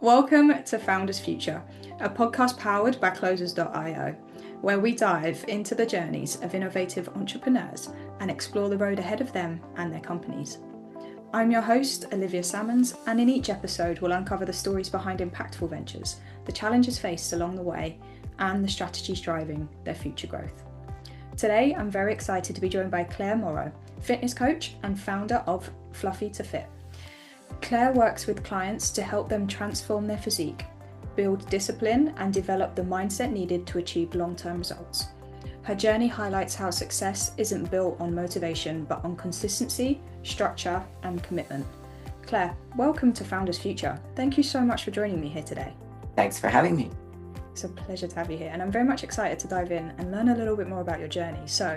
Welcome to Founders Future, a podcast powered by Closers.io, where we dive into the journeys of innovative entrepreneurs and explore the road ahead of them and their companies. I'm your host, Olivia Salmons, and in each episode we'll uncover the stories behind impactful ventures, the challenges faced along the way, and the strategies driving their future growth. Today, I'm very excited to be joined by Clare Morrow, fitness coach and founder of Fluffy to Fit. Clare works with clients to help them transform their physique, build discipline, and develop the mindset needed to achieve long-term results. Her journey highlights how success isn't built on motivation, but on consistency, structure, and commitment. Clare, welcome to Founders Future. Thank you so much for joining me here today. Thanks for having me. It's a pleasure to have you here, and I'm very much excited to dive in and learn a little bit more about your journey. So,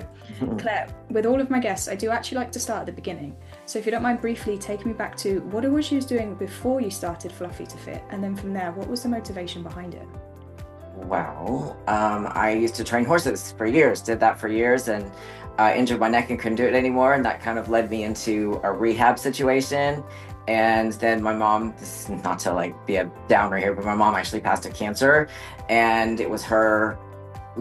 Clare, with all of my guests, I do actually like to start at the beginning. So if you don't mind briefly taking me back to what it was you was doing before you started Fluffy to Fit, and then from there, what was the motivation behind it? Well, I used to train horses for years, did that for years, and injured my neck and couldn't do it anymore. And that kind of led me into a rehab situation. And then my mom, this is not to like be a downer here, but my mom actually passed of cancer. And it was her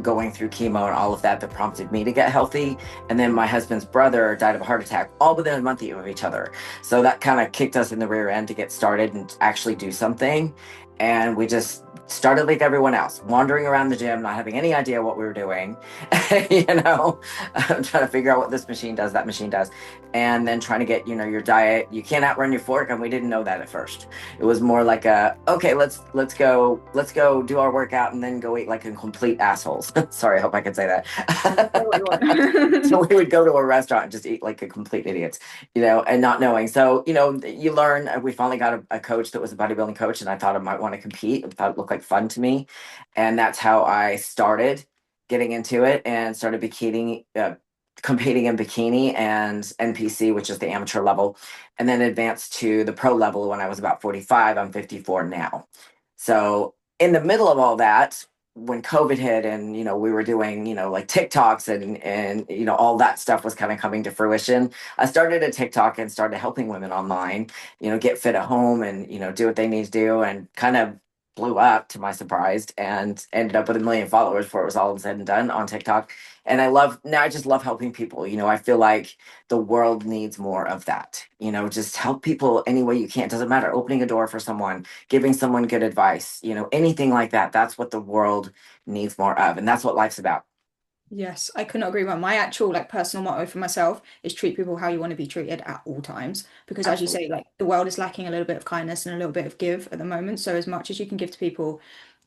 going through chemo and all of that prompted me to get healthy. And then my husband's brother died of a heart attack all within a month of each other. So that kind of kicked us in the rear end to get started and actually do something. And we just started like everyone else, wandering around the gym, not having any idea what we were doing, trying to figure out what this machine does, that machine does, and then trying to get, your diet. You can't outrun your fork, and we didn't know that at first. It was more like okay, let's go do our workout and then go eat like a complete assholes. Sorry, I hope I can say that. So we would go to a restaurant and just eat like a complete idiots, and not knowing. So, you learn. We finally got a coach that was a bodybuilding coach, and I thought I might want to compete. I thought it looked like fun to me. And that's how I started getting into it and started competing in bikini and NPC, which is the amateur level, and then advanced to the pro level when I was about 45. I'm 54 now. So in the middle of all that, when COVID hit and, we were doing, like TikToks and all that stuff was kind of coming to fruition, I started a TikTok and started helping women online, get fit at home and, do what they need to do, and kind of blew up to my surprise and ended up with 1 million followers before it was all said and done on TikTok. And I just love helping people. I feel like the world needs more of that. Just help people any way you can. It doesn't matter. Opening a door for someone, giving someone good advice, anything like that. That's what the world needs more of. And that's what life's about. Yes, I could not agree more. My actual personal motto for myself is treat people how you want to be treated at all times. Because as you Absolutely. say, the world is lacking a little bit of kindness and a little bit of give at the moment. So as much as you can give to people,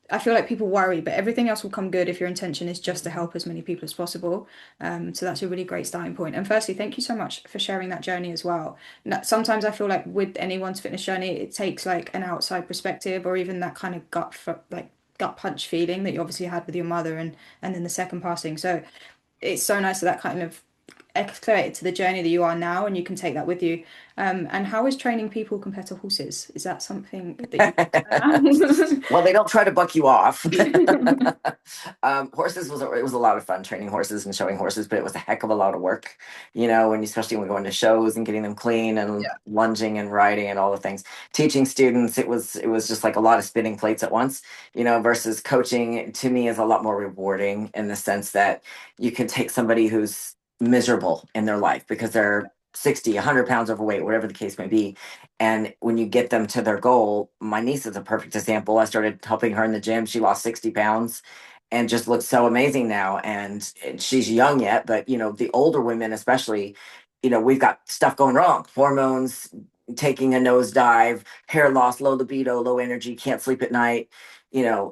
I feel like people worry, but everything else will come good if your intention is just to help as many people as possible. So that's a really great starting point. And firstly, thank you so much for sharing that journey as well. Sometimes I feel like with anyone's fitness journey, it takes like an outside perspective or even that kind of gut punch feeling that you obviously had with your mother and then the second passing. So it's so nice that kind of escalated to the journey that you are now and you can take that with you. And how is training people compared to horses? Is that something that Well, they don't try to buck you off. Horses it was a lot of fun training horses and showing horses, but it was a heck of a lot of work, especially when going to shows and getting them clean and lunging and riding and all the things. Teaching students, it was just like a lot of spinning plates at once, versus coaching to me is a lot more rewarding in the sense that you can take somebody who's miserable in their life because they're 60, 100 pounds overweight, whatever the case may be. And when you get them to their goal, my niece is a perfect example. I started helping her in the gym. She lost 60 pounds and just looks so amazing now. And she's young yet, but the older women, especially, we've got stuff going wrong, hormones taking a nosedive, hair loss, low libido, low energy, can't sleep at night.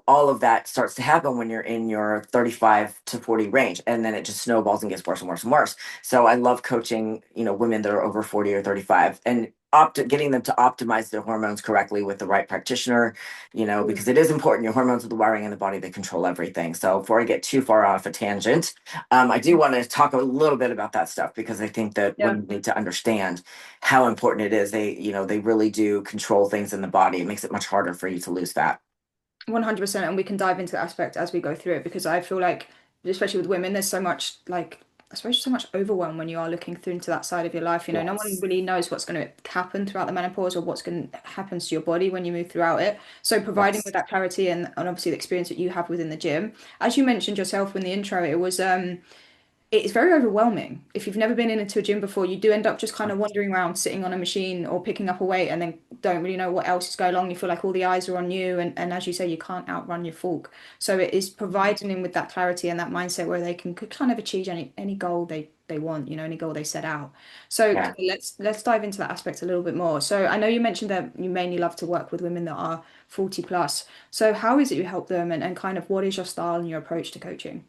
All of that starts to happen when you're in your 35 to 40 range. And then it just snowballs and gets worse and worse and worse. So I love coaching, women that are over 40 or 35 and getting them to optimize their hormones correctly with the right practitioner, because it is important. Your hormones are the wiring in the body that control everything. So before I get too far off a tangent, I do want to talk a little bit about that stuff because I think that women need to understand how important it is. They really do control things in the body. It makes it much harder for you to lose fat. 100%, and we can dive into that aspect as we go through it because I feel like especially with women there's so much I suppose so much overwhelm when you are looking through into that side of your life. You know, no one Yes. really knows what's going to happen throughout the menopause or what's going to happen to your body when you move throughout it. So providing Yes. with that clarity and obviously the experience that you have within the gym, as you mentioned yourself in the intro, it's very overwhelming. If you've never been into a gym before, you do end up just kind of wandering around, sitting on a machine or picking up a weight, and then don't really know what else is going on. You feel like all the eyes are on you, and as you say, you can't outrun your fork. So it is providing them with that clarity and that mindset where they can kind of achieve any goal they want, you know, any goal they set out. So Yeah. let's dive into that aspect a little bit more. So I know you mentioned that you mainly love to work with women that are 40 plus. So how is it you help them, and kind of what is your style and your approach to coaching?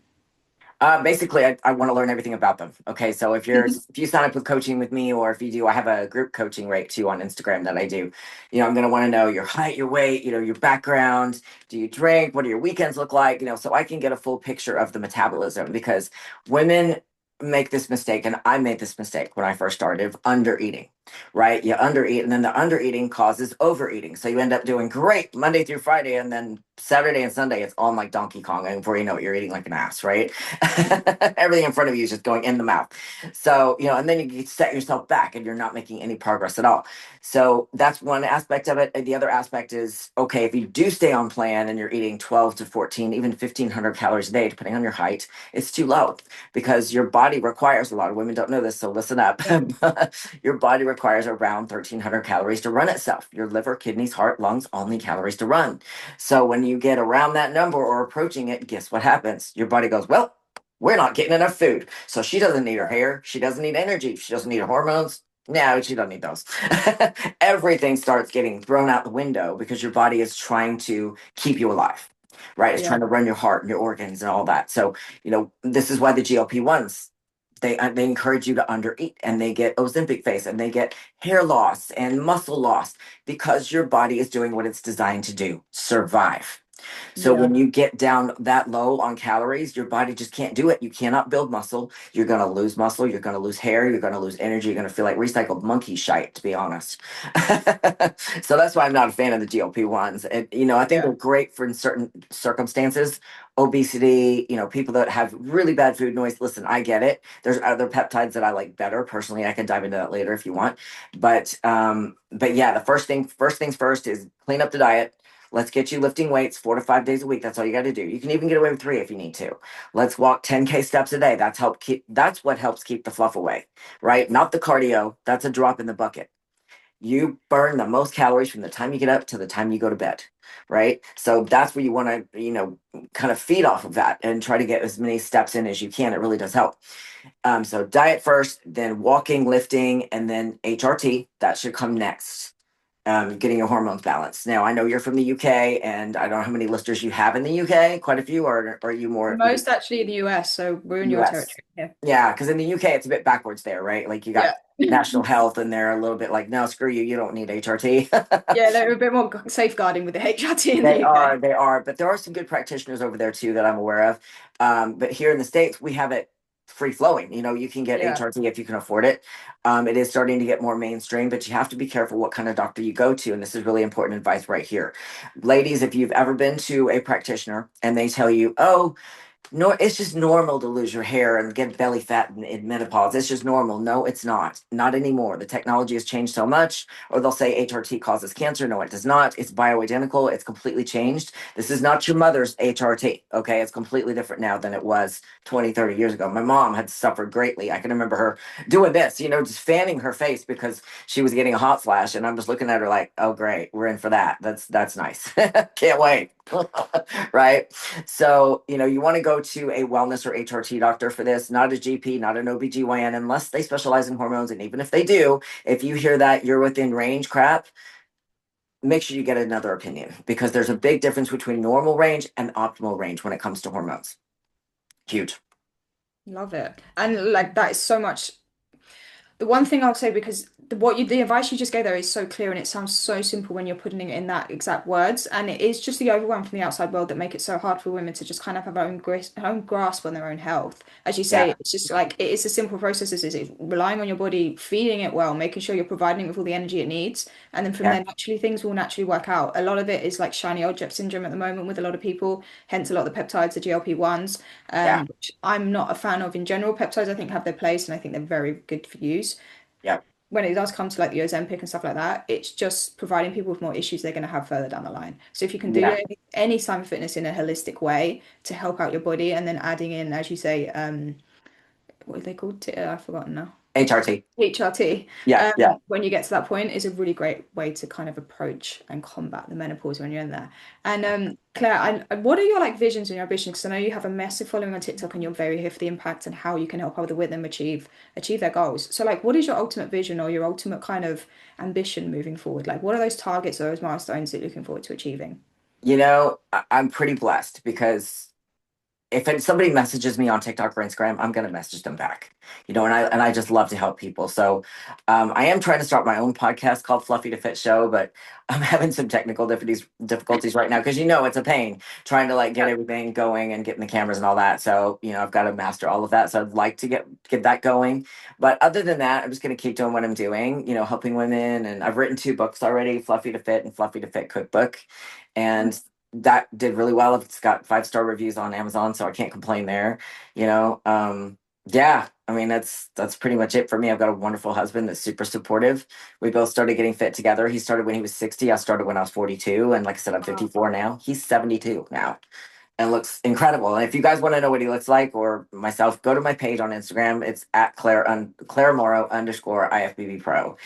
Basically, I want to learn everything about them. Okay, so if you sign up with coaching with me, or if you do, I have a group coaching rate too on Instagram that I do. You know, I'm gonna want to know your height, your weight, you know, your background. Do you drink? What do your weekends look like? You know, so I can get a full picture of the metabolism, because women make this mistake, and I made this mistake when I first started, of under eating. Right, you undereat, and then the under eating causes overeating, so you end up doing great Monday through Friday, and then Saturday and Sunday it's on like Donkey Kong, and before you know it, you're eating like an ass, right? Everything in front of you is just going in the mouth. So, you know, and then you set yourself back and you're not making any progress at all. So that's one aspect of it. And the other aspect is, okay, if you do stay on plan and you're eating 12 to 14, even 1,500 calories a day, depending on your height, it's too low, because your body requires, a lot of women don't know this, so listen up. Yeah, Your body requires around 1,300 calories to run itself. Your liver, kidneys, heart, lungs, all need calories to run. So when you get around that number or approaching it, guess what happens? Your body goes, well, we're not getting enough food. So she doesn't need her hair. She doesn't need energy. She doesn't need her hormones. No, she doesn't need those. Everything starts getting thrown out the window because your body is trying to keep you alive, right? It's yeah, trying to run your heart and your organs and all that. So, you know, this is why the GLP-1s, they encourage you to undereat, and they get Ozempic face, and they get hair loss and muscle loss, because your body is doing what it's designed to do: survive. So yeah. when you get down that low on calories, your body just can't do it. You cannot build muscle. You're going to lose muscle. You're going to lose hair. You're going to lose energy. You're going to feel like recycled monkey shite, to be honest. So that's why I'm not a fan of the GLP-1s. And, you know, I think Yeah. they're great for in certain circumstances. Obesity, you know, people that have really bad food noise. Listen, I get it. There's other peptides that I like better. Personally, I can dive into that later if you want. But yeah, the first things first is clean up the diet. Let's get you lifting weights 4 to 5 days a week. That's all you got to do. You can even get away with 3 if you need to. Let's walk 10K steps a day. That's what helps keep the fluff away, right? Not the cardio. That's a drop in the bucket. You burn the most calories from the time you get up to the time you go to bed, right? So that's where you want to, you know, kind of feed off of that and try to get as many steps in as you can. It really does help. So diet first, then walking, lifting, and then HRT. That should come next. Getting your hormones balanced. Now, I know you're from the UK, and I don't know how many listeners you have in the UK. Quite a few, or are you more Most actually in the US, so we're in your US? territory here. Yeah, because in the UK it's a bit backwards there, right? Like you got Yeah. national health, and they're a little bit like, no, screw you, you don't need HRT. Yeah, they're a bit more safeguarding with the HRT in They the UK. are, they are, but there are some good practitioners over there too that I'm aware of. But here in the States, we have it free flowing. You know, you can get Yeah. HRT if you can afford it. It is starting to get more mainstream, but you have to be careful what kind of doctor you go to. And this is really important advice right here. Ladies, if you've ever been to a practitioner and they tell you, oh, no, it's just normal to lose your hair and get belly fat in menopause. It's just normal. No, it's not. Not anymore. The technology has changed so much. Or they'll say HRT causes cancer. No, it does not. It's bioidentical. It's completely changed. This is not your mother's HRT. Okay. It's completely different now than it was 20, 30 years ago. My mom had suffered greatly. I can remember her doing this, you know, just fanning her face because she was getting a hot flash. And I'm just looking at her like, oh, great. We're in for that. That's nice. Can't wait. Right. So, you know, you want to go to a wellness or HRT doctor for this, not a GP, not an OBGYN, unless they specialize in hormones. And even if they do, if you hear that you're within range crap, make sure you get another opinion, because there's a big difference between normal range and optimal range when it comes to hormones. Huge. Love it. And like that is so much. The one thing I'll say, because the advice you just gave there is so clear and it sounds so simple when you're putting it in that exact words, and it is just the overwhelm from the outside world that make it so hard for women to just kind of have own grasp on their own health. As you say, Yeah, it's just like it is a simple process. Is it relying on your body, feeding it well, making sure you're providing it with all the energy it needs, and then from yeah, there, naturally things will naturally work out. A lot of it is like shiny object syndrome at the moment with a lot of people, hence a lot of the peptides, the GLP-1s, yeah, which I'm not a fan of in general. Peptides I think have their place and I think they're very good for use. yeah, When it does come to like the Ozempic and stuff like that, it's just providing people with more issues they're going to have further down the line. So if you can do yeah. any time of fitness in a holistic way to help out your body, and then adding in, as you say, what are they called? I've forgotten now. HRT. HRT, Yeah, yeah. when you get to that point, is a really great way to kind of approach and combat the menopause when you're in there. And Claire, what are your like visions and your ambitions? Because I know you have a massive following on TikTok and you're very here for the impact and how you can help other women achieve their goals. So like, what is your ultimate vision or your ultimate kind of ambition moving forward? Like, what are those targets or those milestones that you're looking forward to achieving? I'm pretty blessed because if somebody messages me on TikTok or Instagram, I'm gonna message them back. And I just love to help people. So I am trying to start my own podcast called Fluffy to Fit Show, but I'm having some technical difficulties right now because it's a pain trying to like get everything going and getting the cameras and all that. So I've got to master all of that. So I'd like to get that going. But other than that, I'm just gonna keep doing what I'm doing. Helping women, and I've written 2 books already: Fluffy to Fit and Fluffy to Fit Cookbook, and that did really well. It's got 5-star reviews on Amazon, so I can't complain there. You know, yeah. I mean, that's pretty much it for me. I've got a wonderful husband that's super supportive. We both started getting fit together. He started when he was 60. I started when I was 42, and like I said, I'm Wow. 54 now. He's 72 now and looks incredible. And if you guys want to know what he looks like or myself, go to my page on Instagram. It's at Clare Morrow _IFBB Pro.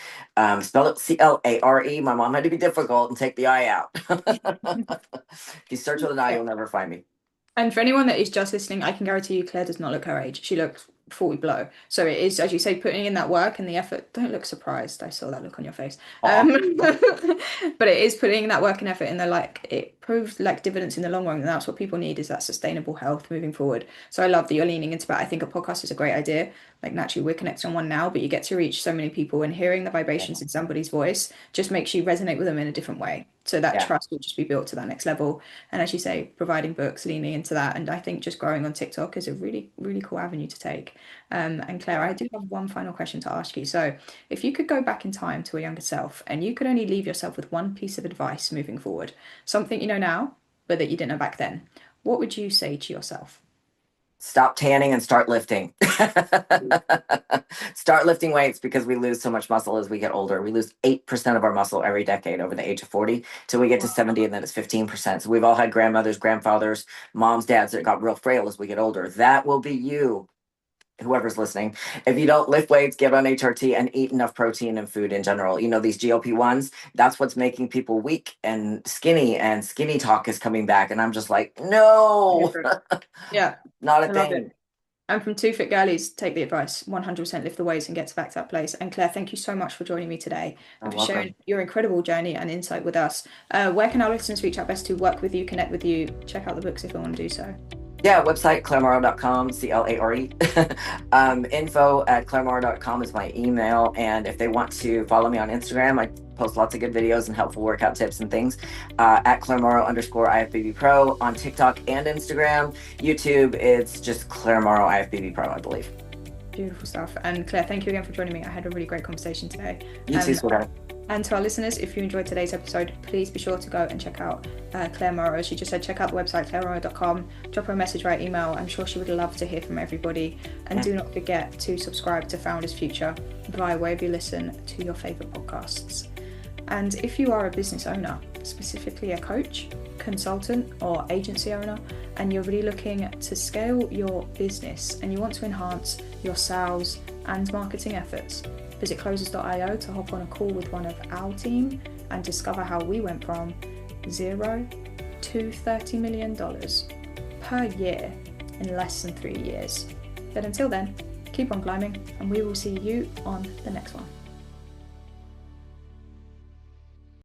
Spell it CLARE. My mom had to be difficult and take the I out. If you search with an I, you'll never find me. And for anyone that is just listening, I can guarantee you Claire does not look her age. She looks 40 below. So it is, as you say, putting in that work and the effort. Don't look surprised. I saw that look on your face. Aw. But it is putting in that work and effort and they're like it proves like dividends in the long run. And that's what people need is that sustainable health moving forward. So I love that you're leaning into that. I think a podcast is a great idea. Like naturally we're connected on one now, but you get to reach so many people and hearing the vibrations in somebody's voice just makes you resonate with them in a different way. So that Yeah, trust will just be built to that next level. And as you say, providing books, leaning into that. And I think just growing on TikTok is a really, really cool avenue to take. And Claire, I do have one final question to ask you. So if you could go back in time to a younger self and you could only leave yourself with one piece of advice moving forward, something you know now, but that you didn't know back then, what would you say to yourself? stop tanning and start lifting. Start lifting weights because we lose so much muscle as we get older. We lose 8% of our muscle every decade over the age of 40 till we get to 70, and then it's 15%. So we've all had grandmothers, grandfathers, moms, dads that got real frail as we get older. That will be you, whoever's listening. If you don't lift weights, get on HRT, and eat enough protein and food in general. These GLP-1s, that's what's making people weak and skinny talk is coming back. And I'm just like, no, Yeah, not a I love it. thing. And from Two Fit Girlies, take the advice, 100% lift the weights and get back to that place. And Claire, thank you so much for joining me today and You're for sharing welcome. your incredible journey and insight with us. Where can our listeners reach out best to work with you, connect with you, check out the books if they want to do so? Yeah, website, claremorrow.com, CLARE. Info at claremorrow.com is my email. And if they want to follow me on Instagram, I post lots of good videos and helpful workout tips and things at Clare Morrow _IFBB Pro on TikTok and Instagram. YouTube, it's just Clare Morrow IFBB Pro, I believe. Beautiful stuff. And Claire, thank you again for joining me. I had a really great conversation today. You too, sweetheart. And to our listeners, if you enjoyed today's episode, please be sure to go and check out Clare Morrow. She just said check out the website, claremorrow.com. Drop her a message via email. I'm sure she would love to hear from everybody. And do not forget to subscribe to Founders Future via wherever you listen to your favourite podcasts. And if you are a business owner, specifically a coach, consultant, or agency owner, and you're really looking to scale your business and you want to enhance your sales and marketing efforts, visit closers.io to hop on a call with one of our team and discover how we went from $0 to $30 million per year in less than 3 years. But until then, keep on climbing and we will see you on the next one.